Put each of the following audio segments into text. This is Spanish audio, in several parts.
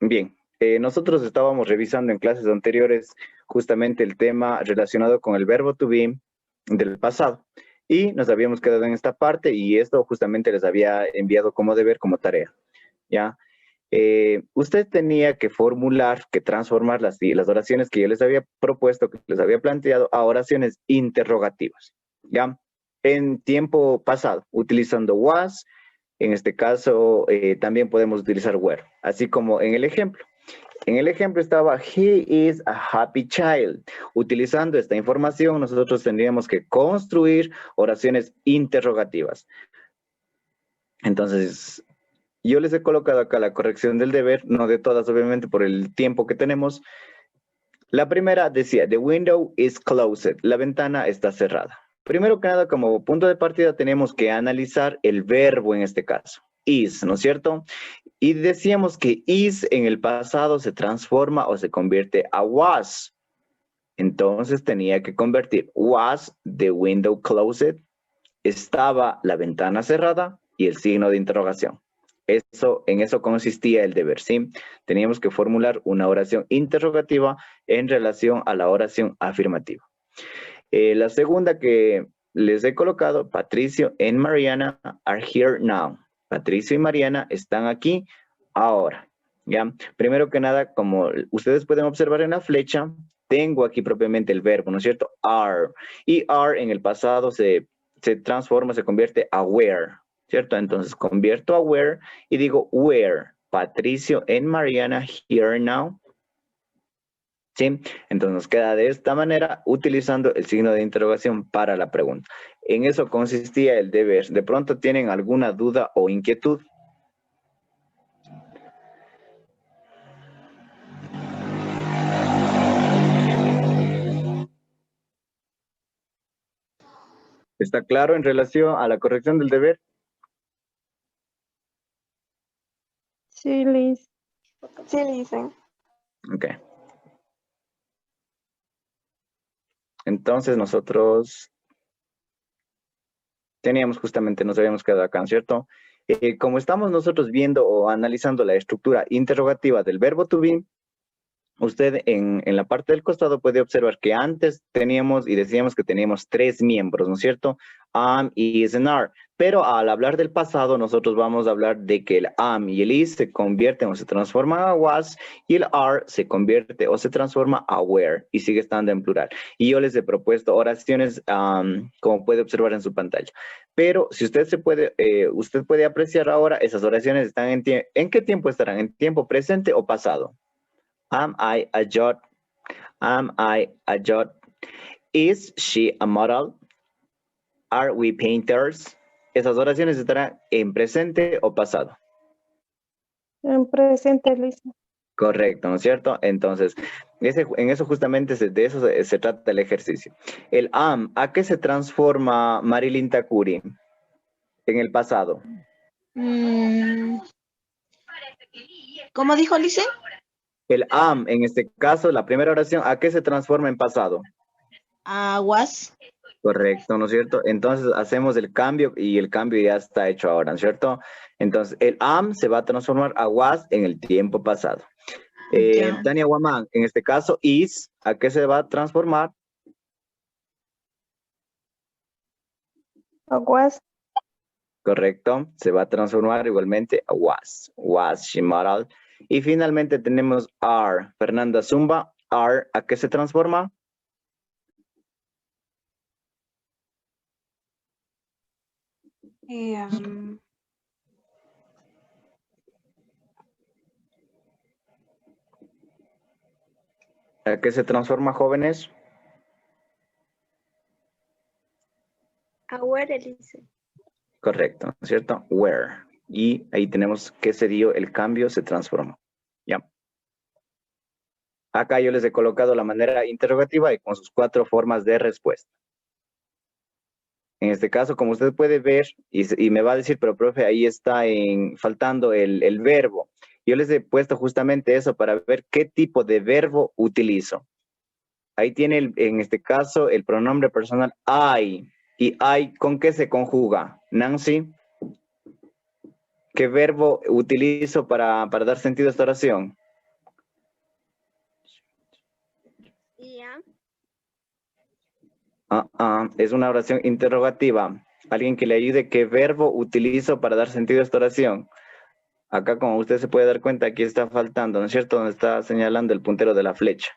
Bien, nosotros estábamos revisando en clases anteriores justamente el tema relacionado con el verbo to be del pasado y nos habíamos quedado en esta parte y esto justamente les había enviado como deber, como tarea, ¿ya? Usted tenía que formular, que transformar las oraciones que yo les había propuesto, que les había planteado, a oraciones interrogativas, ¿ya? En tiempo pasado, utilizando was. En este caso, también podemos utilizar were, así como en el ejemplo. En el ejemplo estaba, he is a happy child. Utilizando esta información, nosotros tendríamos que construir oraciones interrogativas. Entonces, yo les he colocado acá la corrección del deber, no de todas, obviamente, por el tiempo que tenemos. La primera decía, the window is closed. La ventana está cerrada. Primero que nada, como punto de partida, tenemos que analizar el verbo en este caso. Is, ¿no es cierto? Y decíamos que is en el pasado se transforma o se convierte a was. Entonces tenía que convertir was the window closed, estaba la ventana cerrada y el signo de interrogación. En eso consistía el deber, ¿sí? Teníamos que formular una oración interrogativa en relación a la oración afirmativa. La segunda que les he colocado, Patricio and Mariana are here now. Patricio y Mariana están aquí ahora, ¿ya? Primero que nada, como ustedes pueden observar en la flecha, tengo aquí propiamente el verbo, ¿no es cierto? Are. Y are en el pasado se transforma, se convierte a were, ¿cierto? Entonces convierto a were y digo were. Patricio and Mariana here now. ¿Sí? Entonces nos queda de esta manera utilizando el signo de interrogación para la pregunta. En eso consistía el deber. ¿De pronto tienen alguna duda o inquietud? ¿Está claro en relación a la corrección del deber? Sí, Liz. Sí, dicen. Ok. Entonces nosotros nos habíamos quedado acá, ¿cierto? Como estamos nosotros viendo o analizando la estructura interrogativa del verbo to be, usted en la parte del costado puede observar que antes teníamos y decíamos que teníamos 3 miembros, ¿no es cierto? Am, is, and are. Pero al hablar del pasado, nosotros vamos a hablar de que el am y el is se convierten o se transforman a was y el are se convierte o se transforma a were y sigue estando en plural. Y yo les he propuesto oraciones como puede observar en su pantalla. Pero si usted usted puede apreciar ahora, esas oraciones están ¿en qué tiempo estarán? ¿En tiempo presente o pasado? Am I a yacht? Am I a yacht? Is she a model? Are we painters? Esas oraciones estarán en presente o pasado. En presente, Liz. Correcto, ¿no es cierto? Entonces, en eso justamente de eso se trata el ejercicio. El am, ¿a qué se transforma Marilyn Takuri en el pasado? ¿Cómo dijo Lice? El am, en este caso, la primera oración, ¿a qué se transforma en pasado? Was. Correcto, ¿no es cierto? Entonces hacemos el cambio y el cambio ya está hecho ahora, ¿no es cierto? Entonces el am se va a transformar a was en el tiempo pasado. Tania Guamán, en este caso is, ¿a qué se va a transformar? A was. Correcto, se va a transformar igualmente a was. Was she model? Y finalmente tenemos are. Fernanda Zumba, are, ¿a qué se transforma? ¿A qué se transforma, jóvenes? Were, Lice. Correcto, ¿no es cierto? Where. Y ahí tenemos que se dio el cambio, se transformó. Ya. Acá yo les he colocado la manera interrogativa y con sus 4 formas de respuesta. En este caso, como usted puede ver, y me va a decir, pero profe, ahí está faltando el verbo. Yo les he puesto justamente eso para ver qué tipo de verbo utilizo. Ahí tiene, en este caso, el pronombre personal I. ¿Y I con qué se conjuga? Nancy, ¿qué verbo utilizo para dar sentido a esta oración? Es una oración interrogativa. Alguien que le ayude, ¿qué verbo utilizo para dar sentido a esta oración? Acá, como usted se puede dar cuenta, aquí está faltando, ¿no es cierto? Donde está señalando el puntero de la flecha.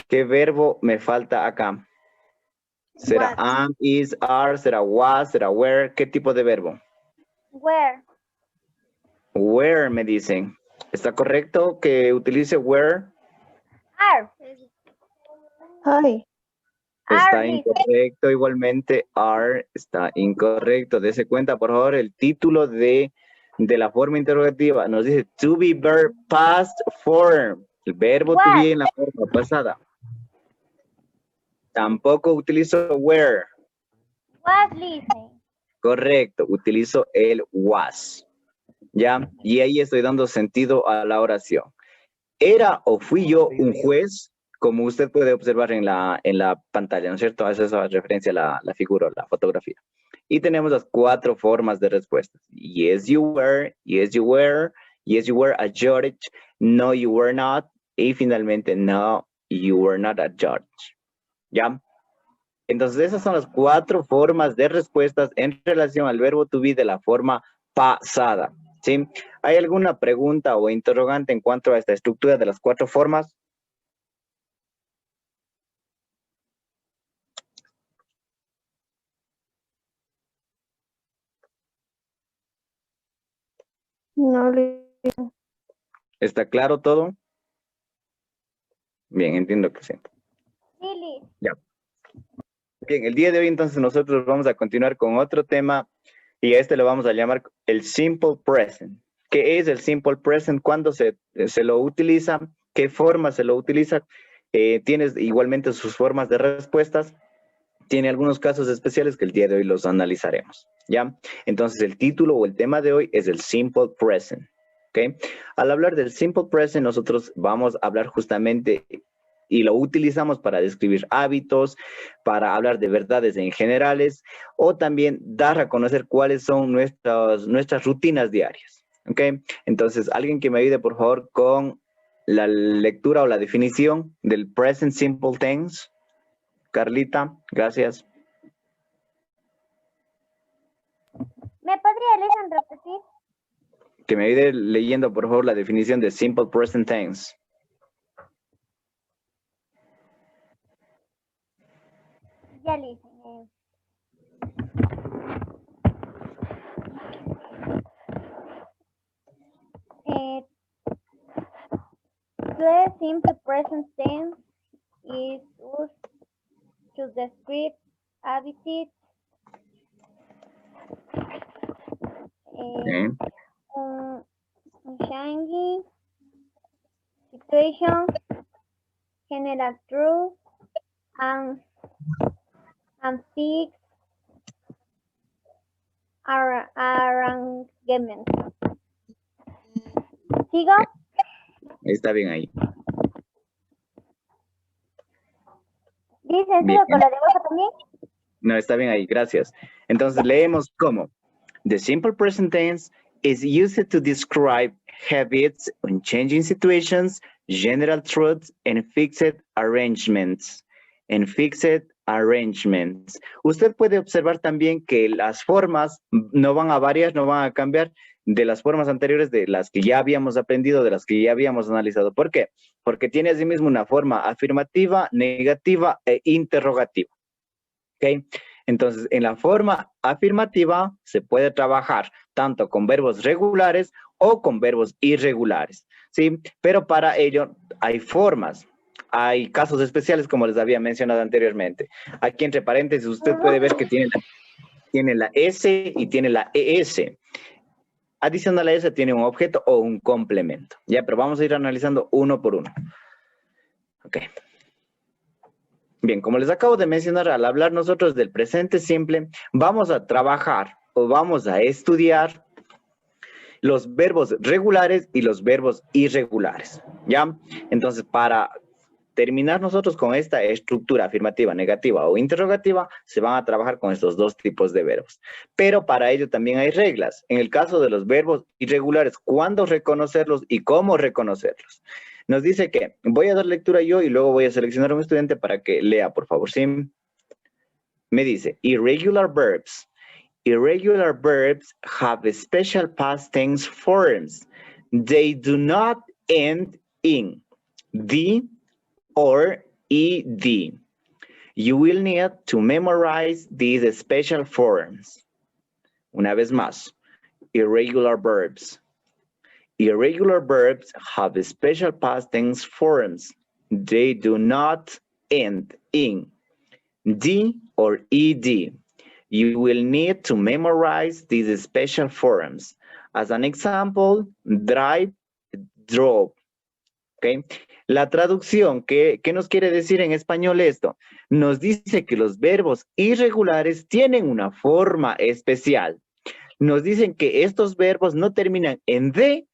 ¿Qué verbo me falta acá? ¿Será What? am, is, are, será was, será were? ¿Qué tipo de verbo? Where? Where, me dicen. ¿Está correcto que utilice where? Are. Ay, Está Are listening. incorrecto igualmente. Are está incorrecto. Dese cuenta, por favor, el título de la forma interrogativa. Nos dice to be verb past form. El verbo to be en la forma pasada. Tampoco utilizo were. Was listening. Correcto, utilizo el was. ¿Ya? Y ahí estoy dando sentido a la oración. ¿Era o fui yo un juez? Como usted puede observar en la pantalla, ¿no es cierto? Esa es referencia a la figura, la fotografía. Y tenemos las 4 formas de respuesta. Yes, you were. Yes, you were. Yes, you were a judge. No, you were not. Y finalmente, no, you were not a judge. ¿Ya? Entonces, esas son las 4 formas de respuestas en relación al verbo to be de la forma pasada. ¿Sí? ¿Hay alguna pregunta o interrogante en cuanto a esta estructura de las 4 formas? no listening. ¿Está claro todo? Bien, entiendo que sí. Silly. Bien, el día de hoy entonces nosotros vamos a continuar con otro tema y a este lo vamos a llamar el simple present. ¿Qué es el simple present? ¿Cuándo se lo utiliza? ¿Qué forma se lo utiliza? Tienes igualmente sus formas de respuestas. Tiene algunos casos especiales que el día de hoy los analizaremos, ¿ya? Entonces el título o el tema de hoy es el simple present, ¿ok? Al hablar del simple present nosotros vamos a hablar justamente y lo utilizamos para describir hábitos, para hablar de verdades en generales o también dar a conocer cuáles son nuestras rutinas diarias, ¿ok? Entonces, alguien que me ayude por favor con la lectura o la definición del present simple tense. Carlita, gracias. ¿Me podría repetir? Que me ayude leyendo por favor la definición de simple present tense. Ya listening. The simple present tense is used to describe habits, Okay. changing situation, general truth, and fix arrangement. ¿Sigo? Está bien ahí. ¿Dicen Bien. sigo con la de abajo también? No, está bien ahí, gracias. Entonces leemos como the simple present tense is used to describe habits on changing situations, general truths, and fixed arrangements. Usted puede observar también que las formas no van a variar, no van a cambiar de las formas anteriores de las que ya habíamos aprendido, de las que ya habíamos analizado. ¿Por qué? Porque tiene asimismo una forma afirmativa, negativa e interrogativa. ¿Ok? Entonces, en la forma afirmativa se puede trabajar tanto con verbos regulares o con verbos irregulares, ¿sí? Pero para ello hay formas, hay casos especiales como les había mencionado anteriormente. Aquí entre paréntesis usted puede ver que tiene la S y tiene la ES. Adicional a S tiene un objeto o un complemento. Ya, pero vamos a ir analizando uno por uno. Ok. Bien, como les acabo de mencionar, al hablar nosotros del presente simple, vamos a trabajar o vamos a estudiar los verbos regulares y los verbos irregulares, ¿ya? Entonces, para terminar nosotros con esta estructura afirmativa, negativa o interrogativa, se van a trabajar con estos 2 tipos de verbos. Pero para ello también hay reglas. En el caso de los verbos irregulares, ¿cuándo reconocerlos y cómo reconocerlos? Nos dice que voy a dar lectura yo y luego voy a seleccionar a un estudiante para que lea, por favor, ¿sí? me dice, irregular verbs. Irregular verbs have special past tense forms. They do not end in D or ED. You will need to memorize these special forms. Una vez más, irregular verbs. Irregular verbs have special past tense forms. They do not end in D or ED. You will need to memorize these special forms. As an example, drive, drove. Okay. La traducción, ¿qué nos quiere decir en español esto? Nos dice que los verbos irregulares tienen una forma especial. Nos dicen que estos verbos no terminan en D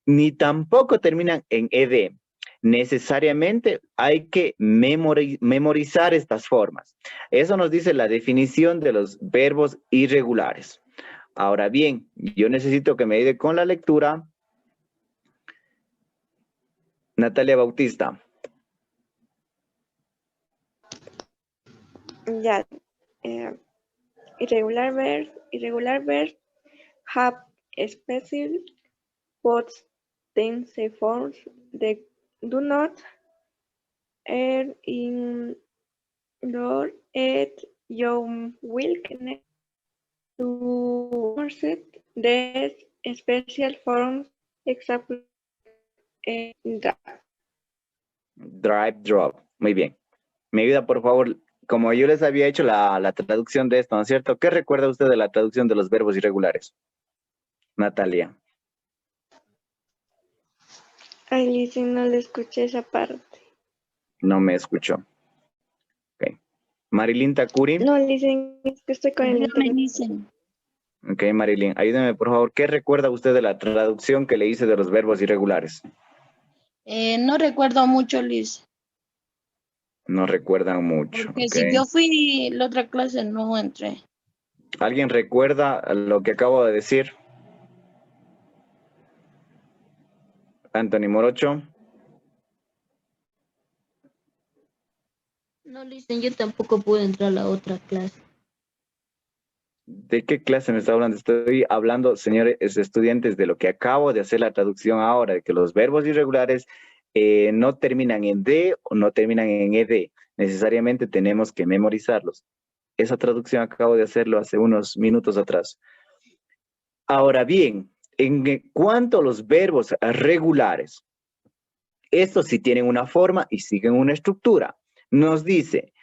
ni tampoco terminan en ED. Necesariamente hay que memorizar estas formas. Eso nos dice la definición de los verbos irregulares. Ahora bien, yo necesito que me ayude con la lectura. Natalia Bautista. Ya. Irregular verbs have special past tense forms. They do not end in nor at your will connect to the special forms. Example, Drive, drop. Muy bien. Me ayuda, por favor, como yo les había hecho la traducción de esto, ¿no es cierto? ¿Qué recuerda usted de la traducción de los verbos irregulares? Natalia. Ay, Lizzie, no le escuché esa parte. No me escuchó. Ok. Marilyn Takuri. No, Lizzie, es que estoy con el Ayúdame, internet. Listen. Ok, Marilyn, ayúdeme, por favor. ¿Qué recuerda usted de la traducción que le hice de los verbos irregulares? No recuerdo mucho, Liz. No recuerdan mucho. Porque Ok. si yo fui la otra clase, no entré. ¿Alguien recuerda lo que acabo de decir? Anthony Morocho. No, Listen, yo tampoco pude entrar a la otra clase. ¿De qué clase me está hablando? Estoy hablando, señores estudiantes, de lo que acabo de hacer la traducción ahora, de que los verbos irregulares no terminan en D o no terminan en ED. Necesariamente tenemos que memorizarlos. Esa traducción acabo de hacerlo hace unos minutos atrás. Ahora bien, en cuanto a los verbos regulares, estos sí tienen una forma y siguen una estructura. Nos dice,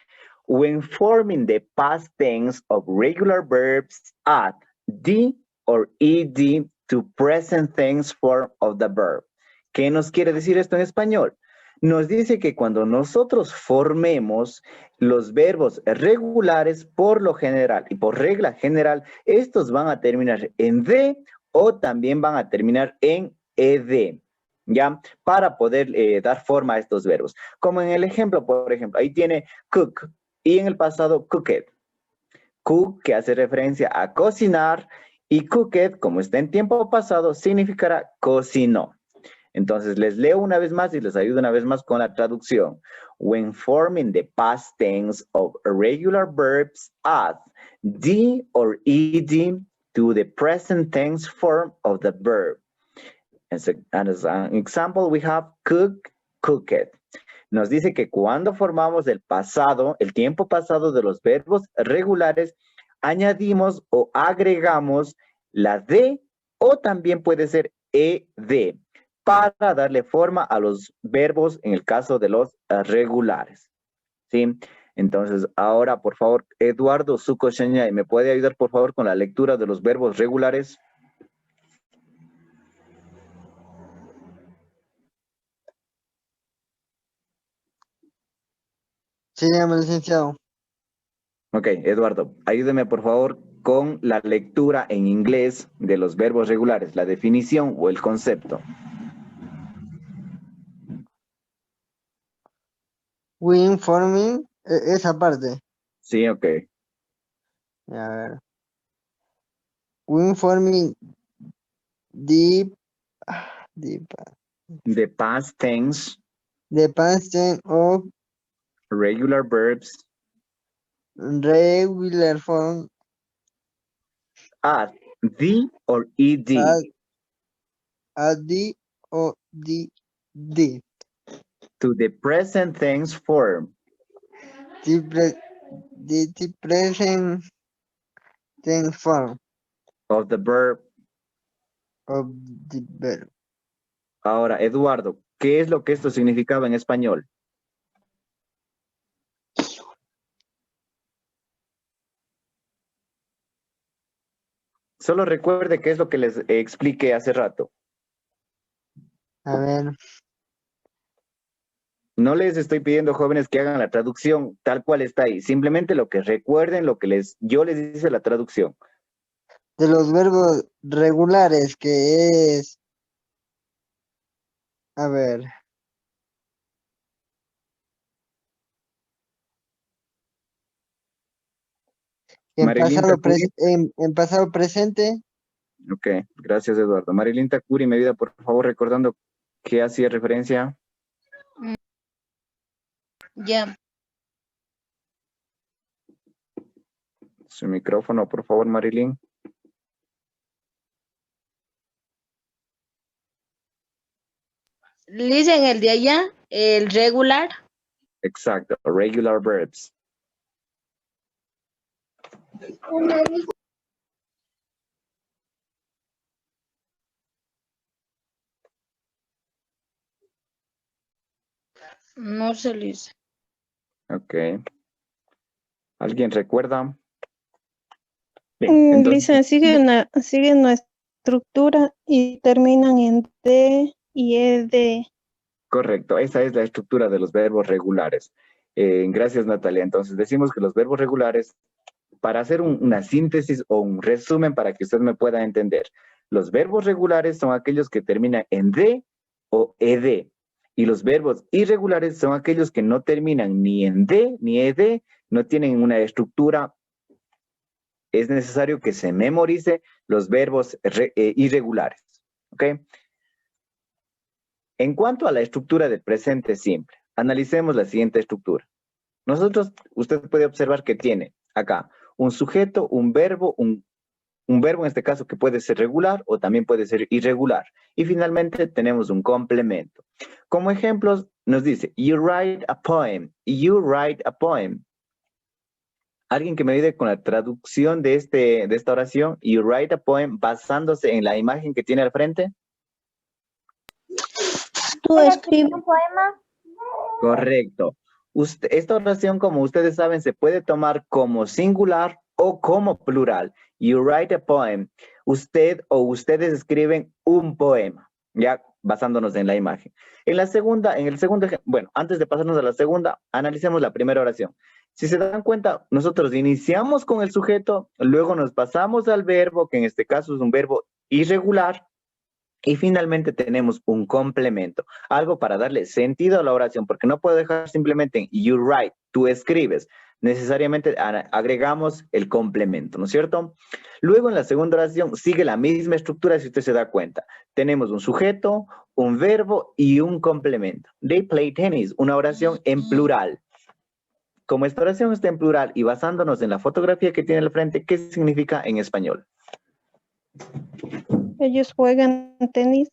when forming the past tense of regular verbs, add D or ED to present tense form of the verb. ¿Qué nos quiere decir esto en español? Nos dice que cuando nosotros formemos los verbos regulares, por lo general y por regla general, estos van a terminar en D o también van a terminar en ED. ¿Ya? Para poder dar forma a estos verbos. Como en el ejemplo, por ejemplo, ahí tiene cook y en el pasado cooked. Cook, que hace referencia a cocinar, y cooked, como está en tiempo pasado, significará cocinó. Entonces, les leo una vez más y les ayudo una vez más con la traducción. When forming the past tense of regular verbs, add D or ED to the present tense form of the verb. As an example, we have cook, cooked. Nos dice que cuando formamos el pasado, el tiempo pasado de los verbos regulares, añadimos o agregamos la D o también puede ser ED para darle forma a los verbos en el caso de los regulares. ¿Sí? Entonces, ahora, por favor, Eduardo Sucocheña, ¿me puede ayudar, por favor, con la lectura de los verbos regulares? Sí, llama licenciado. Ok, Eduardo, ayúdeme por favor con la lectura en inglés de los verbos regulares, la definición o el concepto. When forming, esa parte. Sí, ok. A ver. When forming the The past tense, past tense of regular verbs, regular form Add the or ed. add the or the To the present tense form. the present tense form Of the verb. of the verb. Ahora, Eduardo, ¿qué es lo que esto significaba en español? Solo recuerde qué es lo que les expliqué hace rato. A ver, No les estoy pidiendo, jóvenes, que hagan la traducción tal cual está ahí. Simplemente lo que recuerden, lo que yo les hice la traducción. de los verbos regulares que es, a ver, Marilyn Takuri. en pasado presente, Ok, gracias, Eduardo. Marilyn Takuri, me ayuda, por favor, recordando qué hacía referencia. Ya. Su micrófono, por favor, Marilyn. Dicen el de allá, el regular. Exacto, regular verbs. No se les. Ok. ¿Alguien recuerda? Bien, entonces, Lisa, siguen la estructura y terminan en D y ED. correcto, esa es la estructura de los verbos regulares. Gracias, Natalia. Entonces, decimos que los verbos regulares, para hacer una síntesis o un resumen para que usted me pueda entender, los verbos regulares son aquellos que terminan en D o ED. Y los verbos irregulares son aquellos que no terminan ni en D ni ED, no tienen una estructura. Es necesario que se memorice los verbos irregulares. ¿Ok? En cuanto a la estructura del presente simple, analicemos la siguiente estructura. Usted puede observar que tiene acá un sujeto, un verbo en este caso que puede ser regular o también puede ser irregular. Y finalmente tenemos un complemento. Como ejemplos nos dice, you write a poem, you write a poem. Alguien que me ayude con la traducción de esta oración, you write a poem, basándose en la imagen que tiene al frente. Tú Voy a escribes. escribir un poema. Correcto. Esta oración, como ustedes saben, se puede tomar como singular o como plural. You write a poem. Usted o ustedes escriben un poema, ya basándonos en la imagen. En el segundo ejemplo, bueno, antes de pasarnos a la segunda, analicemos la primera oración. Si se dan cuenta, nosotros iniciamos con el sujeto, luego nos pasamos al verbo, que en este caso es un verbo irregular, y finalmente tenemos un complemento, algo para darle sentido a la oración, porque no puedo dejar simplemente en you write, tú escribes. Necesariamente agregamos el complemento, ¿no es cierto? Luego en la segunda oración sigue la misma estructura si usted se da cuenta. Tenemos un sujeto, un verbo y un complemento. They play tennis, una oración en plural. Como esta oración está en plural y basándonos en la fotografía que tiene al frente, ¿qué significa en español? Ellos juegan tenis.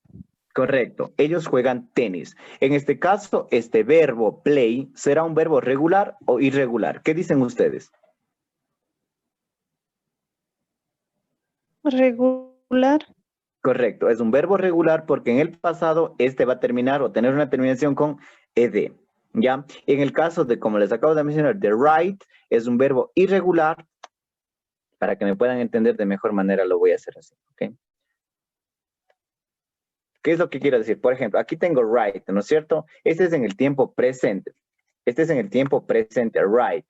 Correcto, ellos juegan tenis. En este caso, este verbo play será un verbo regular o irregular. ¿Qué dicen ustedes? Regular. Correcto, es un verbo regular porque en el pasado este va a terminar o tener una terminación con ed. ¿Ya? En el caso de, como les acabo de mencionar, the write es un verbo irregular. Para que me puedan entender de mejor manera lo voy a hacer así, ¿ok? ¿Qué es lo que quiero decir? Por ejemplo, aquí tengo write, ¿no es cierto? Este es en el tiempo presente. Este es en el tiempo presente, write.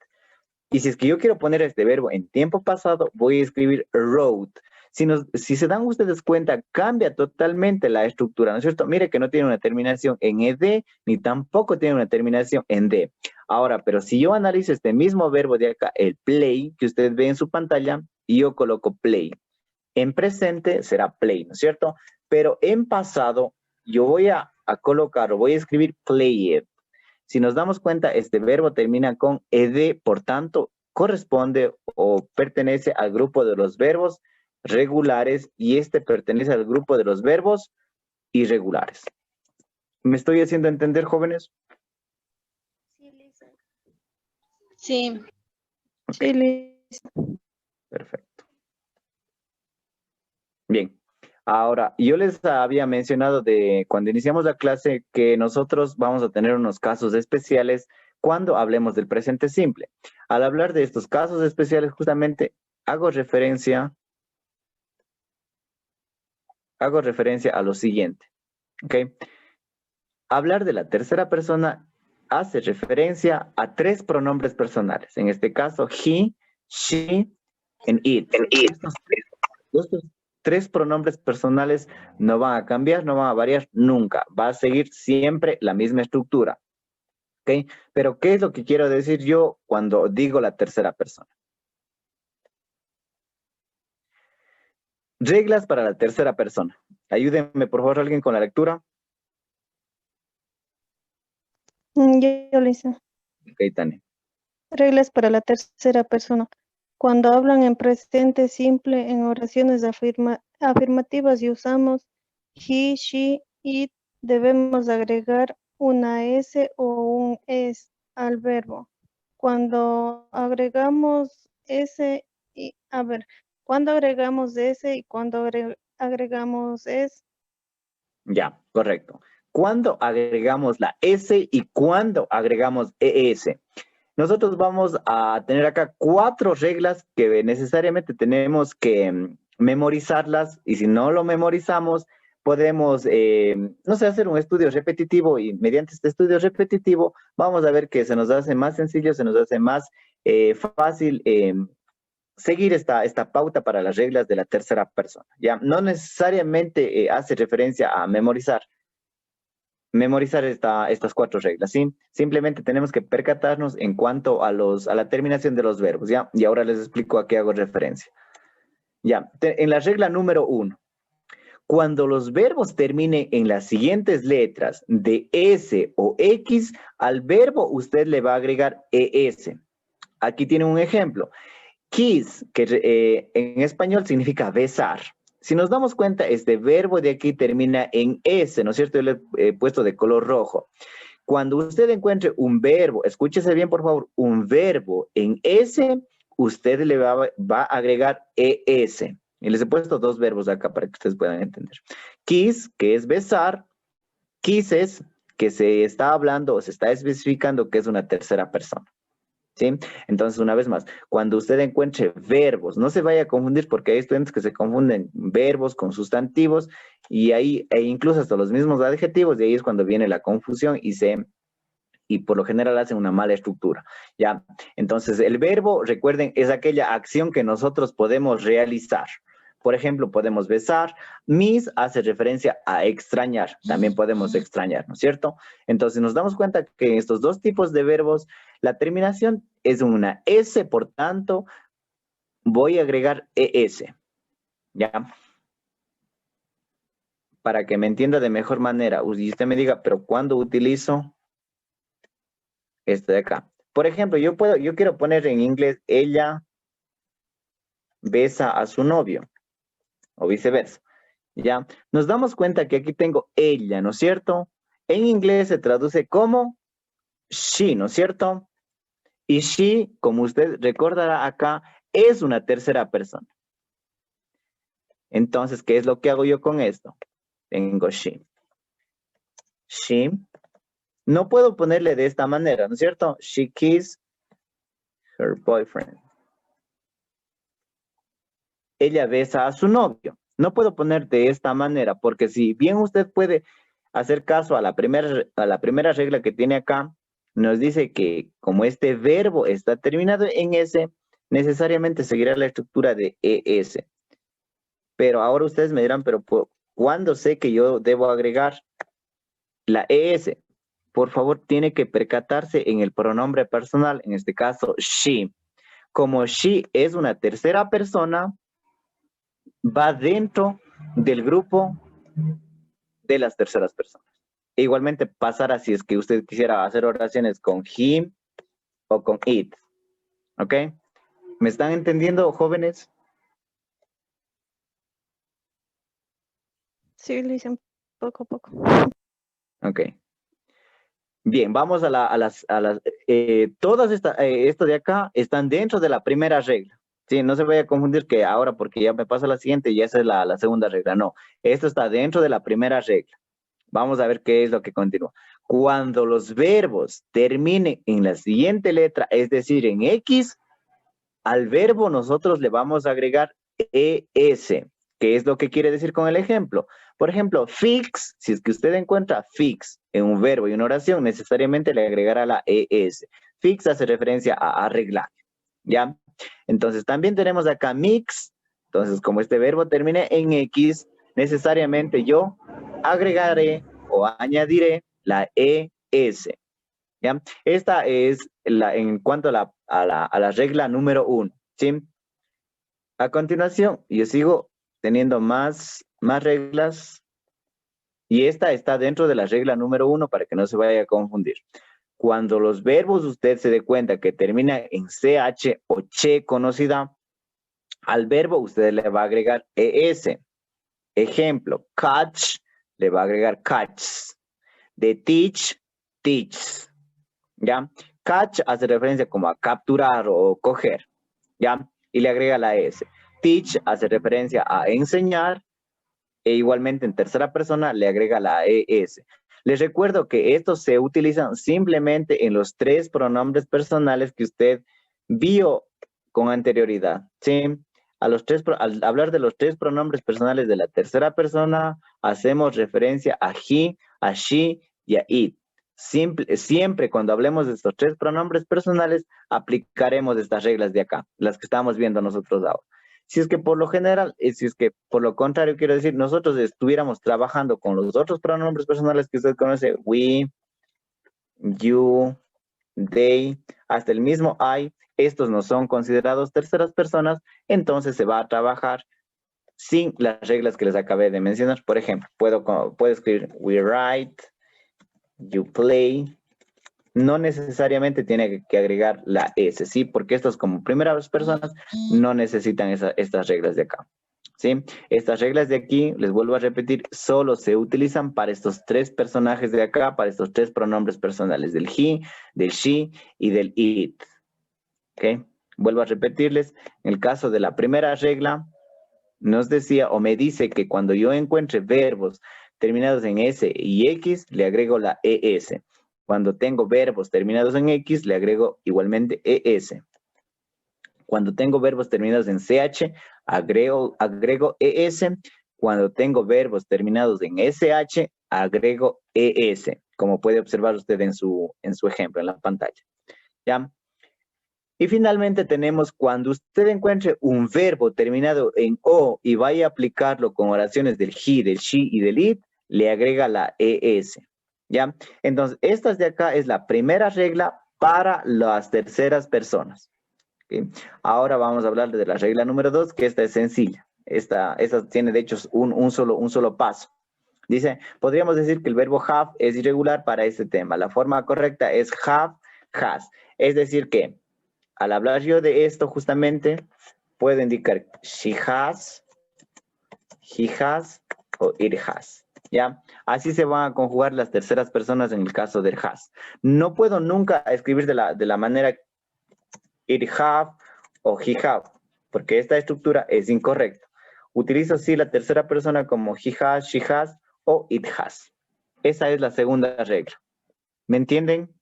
Y si es que yo quiero poner este verbo en tiempo pasado, voy a escribir wrote. Si se dan ustedes cuenta, cambia totalmente la estructura, ¿no es cierto? Mire que no tiene una terminación en ed, ni tampoco tiene una terminación en d. Ahora, pero si yo analizo este mismo verbo de acá, el play, que usted ve en su pantalla, y yo coloco play. En presente será play, ¿no es cierto? Pero en pasado, yo voy a colocar o voy a escribir played. Si nos damos cuenta, este verbo termina con ed, por tanto, corresponde o pertenece al grupo de los verbos regulares y este pertenece al grupo de los verbos irregulares. ¿Me estoy haciendo entender, jóvenes? Sí. Sí, listo. Perfecto. Bien. Ahora, yo les había mencionado de cuando iniciamos la clase que nosotros vamos a tener unos casos especiales cuando hablemos del presente simple. Al hablar de estos casos especiales, justamente hago referencia a lo siguiente. ¿Ok? Hablar de la tercera persona hace referencia a 3 pronombres personales. En este caso, he, she, and it. Estos 3 pronombres personales no van a cambiar, no van a variar nunca. Va a seguir siempre la misma estructura. ¿Ok? Pero, ¿qué es lo que quiero decir yo cuando digo la tercera persona? Reglas para la tercera persona. Ayúdenme, por favor, alguien con la lectura. Yo lo hice. Ok, Tania. Reglas para la tercera persona. Cuando hablan en presente simple en oraciones afirmativas y usamos he, she, it, debemos agregar una S o un es al verbo. Cuando agregamos S y, cuando agregamos S y cuando agregamos es, Ya, correcto. ¿Cuándo agregamos la S y cuándo agregamos ES? Nosotros vamos a tener acá 4 reglas que necesariamente tenemos que memorizarlas y si no lo memorizamos, podemos, no sé, hacer un estudio repetitivo y mediante este estudio repetitivo vamos a ver que se nos hace más sencillo, se nos hace más fácil seguir esta pauta para las reglas de la tercera persona. Ya, no necesariamente hace referencia a memorizar estas 4 reglas, ¿sí? Simplemente tenemos que percatarnos en cuanto a la terminación de los verbos, ¿ya? Y ahora les explico a qué hago referencia. Ya, en la regla número 1, cuando los verbos terminen en las siguientes letras de S o X, al verbo usted le va a agregar ES. Aquí tiene un ejemplo. Kiss, que en español significa besar. Si nos damos cuenta, este verbo de aquí termina en S, ¿no es cierto? Yo le he puesto de color rojo. Cuando usted encuentre un verbo, escúchese bien, por favor, un verbo en S, usted le va a agregar ES. Y les he puesto 2 verbos acá para que ustedes puedan entender. Kiss, que es besar. Kisses, que se está hablando o se está especificando que es una tercera persona. ¿Sí? Entonces, una vez más, cuando usted encuentre verbos, no se vaya a confundir porque hay estudiantes que se confunden verbos con sustantivos y ahí, e incluso hasta los mismos adjetivos, y ahí es cuando viene la confusión y por lo general hacen una mala estructura, ¿ya? Entonces, el verbo, recuerden, es aquella acción que nosotros podemos realizar. Por ejemplo, podemos besar. Miss hace referencia a extrañar. También podemos extrañar, ¿no es cierto? Entonces, nos damos cuenta que en estos 2 tipos de verbos, la terminación es una S, por tanto, voy a agregar ES. ¿Ya? Para que me entienda de mejor manera. Y usted me diga, ¿pero cuándo utilizo este de acá? Por ejemplo, yo quiero poner en inglés, ella besa a su novio. O viceversa, ¿ya? Nos damos cuenta que aquí tengo ella, ¿no es cierto? En inglés se traduce como she, ¿no es cierto? Y she, como usted recordará acá, es una tercera persona. Entonces, ¿qué es lo que hago yo con esto? Tengo she. She. No puedo ponerle de esta manera, ¿no es cierto? She kissed her boyfriend. Ella besa a su novio. No puedo poner de esta manera, porque si bien usted puede hacer caso a la primera regla que tiene acá, nos dice que como este verbo está terminado en S, necesariamente seguirá la estructura de ES. Pero ahora ustedes me dirán, pero ¿cuándo sé que yo debo agregar la ES? Por favor, tiene que percatarse en el pronombre personal, en este caso, she. Como she es una tercera persona, va dentro del grupo de las terceras personas. E igualmente pasará si es que usted quisiera hacer oraciones con him o con it. ¿Ok? ¿Me están entendiendo, jóvenes? Sí, lo dicen poco a poco. Ok. Bien, vamos a las, todas esto de acá están dentro de la primera regla. Sí, no se vaya a confundir que ahora porque ya me pasa la siguiente y esa es la segunda regla. No, esto está dentro de la primera regla. Vamos a ver qué es lo que continúa. Cuando los verbos terminen en la siguiente letra, es decir, en X, al verbo nosotros le vamos a agregar ES. ¿Qué es lo que quiere decir con el ejemplo? Por ejemplo, fix, si es que usted encuentra fix en un verbo y una oración, necesariamente le agregará la ES. Fix hace referencia a arreglar, ¿ya? Entonces, también tenemos acá mix. Entonces, como este verbo termine en X, necesariamente yo agregaré o añadiré la ES, ¿ya? Esta es en cuanto a la regla número 1, ¿sí? A continuación, yo sigo teniendo más reglas y esta está dentro de la regla número 1 para que no se vaya a confundir. Cuando los verbos usted se dé cuenta que termina en CH o CHE conocida, al verbo usted le va a agregar ES. Ejemplo, catch, le va a agregar catch. De teach, teach. ¿Ya? Catch hace referencia como a capturar o coger, ¿ya? Y le agrega la S. Teach hace referencia a enseñar e igualmente en tercera persona le agrega la ES. Les recuerdo que estos se utilizan simplemente en los 3 pronombres personales que usted vio con anterioridad, ¿sí? Al hablar de los 3 pronombres personales de la tercera persona, hacemos referencia a he, a she y a it. Siempre cuando hablemos de estos 3 pronombres personales, aplicaremos estas reglas de acá, las que estamos viendo nosotros ahora. Si es que por lo general, si es que por lo contrario, quiero decir, nosotros estuviéramos trabajando con los otros pronombres personales que usted conoce, we, you, they, hasta el mismo I, estos no son considerados terceras personas, entonces se va a trabajar sin las reglas que les acabé de mencionar. Por ejemplo, puedo escribir we write, you play. No necesariamente tiene que agregar la S, ¿sí? Porque estos como primeras personas no necesitan estas reglas de acá, ¿sí? Estas reglas de aquí, les vuelvo a repetir, solo se utilizan para estos 3 personajes de acá, para estos 3 pronombres personales, del he, del she y del it, ¿ok? Vuelvo a repetirles, en el caso de la primera regla, nos decía o me dice que cuando yo encuentre verbos terminados en S y X, le agrego la ES. Cuando tengo verbos terminados en X, le agrego igualmente ES. Cuando tengo verbos terminados en CH, agrego ES. Cuando tengo verbos terminados en SH, agrego ES, como puede observar usted en su ejemplo, en la pantalla. ¿Ya? Y finalmente tenemos cuando usted encuentre un verbo terminado en O y vaya a aplicarlo con oraciones del he, del she y del it, le agrega la ES. ¿Ya? Entonces, estas de acá es la primera regla para las terceras personas. ¿Okay? Ahora vamos a hablar de la regla número 2, que esta es sencilla. Esta tiene de hecho un solo paso. Dice, podríamos decir que el verbo have es irregular para este tema. La forma correcta es have, has. Es decir que al hablar yo de esto justamente, puedo indicar she has, he has o it has. ¿Ya? Así se van a conjugar las terceras personas en el caso del has. No puedo nunca escribir de la manera it have o he have, porque esta estructura es incorrecta. Utilizo sí la tercera persona como he has, she has o it has. Esa es la segunda regla. ¿Me entienden?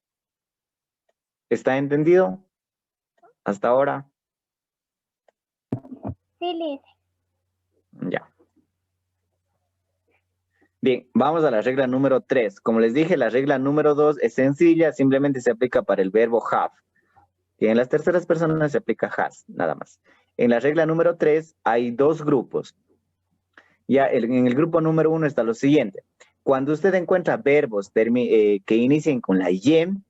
¿Está entendido? Hasta ahora. Sí, Liz. Ya. Bien, vamos a la regla número 3. Como les dije, la regla número 2 es sencilla, simplemente se aplica para el verbo have. Y en las terceras personas se aplica has, nada más. En la regla número 3 hay 2 grupos. Ya en el grupo número 1 está lo siguiente. Cuando usted encuentra verbos que inicien con la y, en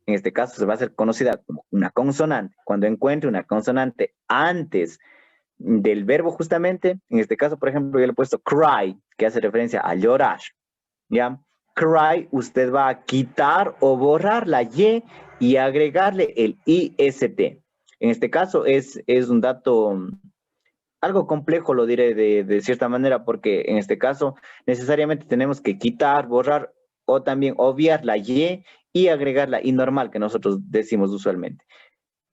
este caso se va a hacer conocida como una consonante. Cuando encuentre una consonante antes del verbo justamente, en este caso, por ejemplo, yo le he puesto cry, que hace referencia a llorar, ¿ya? Cry, usted va a quitar o borrar la y agregarle el IST. En este caso es un dato algo complejo, lo diré de cierta manera, porque en este caso necesariamente tenemos que quitar, borrar o también obviar la y agregar la I normal que nosotros decimos usualmente.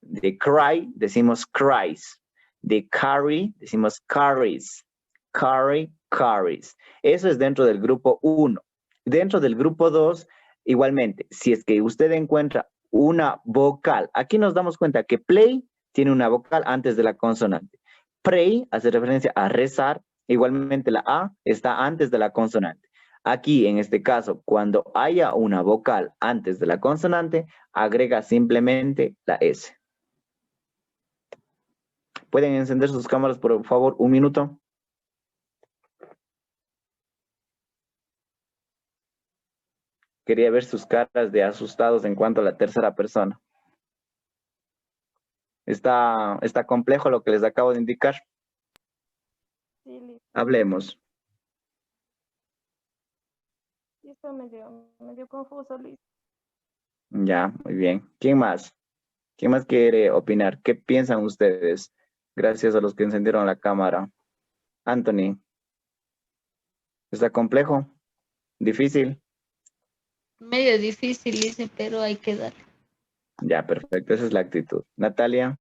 De cry decimos cries. De carry decimos carries. Carry, carries. Eso es dentro del grupo 1. Dentro del grupo 2, igualmente, si es que usted encuentra una vocal, aquí nos damos cuenta que play tiene una vocal antes de la consonante. Pray hace referencia a rezar, igualmente la A está antes de la consonante. Aquí, en este caso, cuando haya una vocal antes de la consonante, agrega simplemente la S. ¿Pueden encender sus cámaras, por favor, un minuto? Quería ver sus caras de asustados en cuanto a la tercera persona. Está complejo lo que les acabo de indicar. Sí, listo. Hablemos. Sí, está medio confuso, listo. Ya, muy bien. ¿Quién más? ¿Quién más quiere opinar? ¿Qué piensan ustedes? Gracias a los que encendieron la cámara. Anthony. ¿Está complejo? ¿Difícil? Medio difícil, dice, pero hay que darle. Ya, perfecto. Esa es la actitud. Natalia.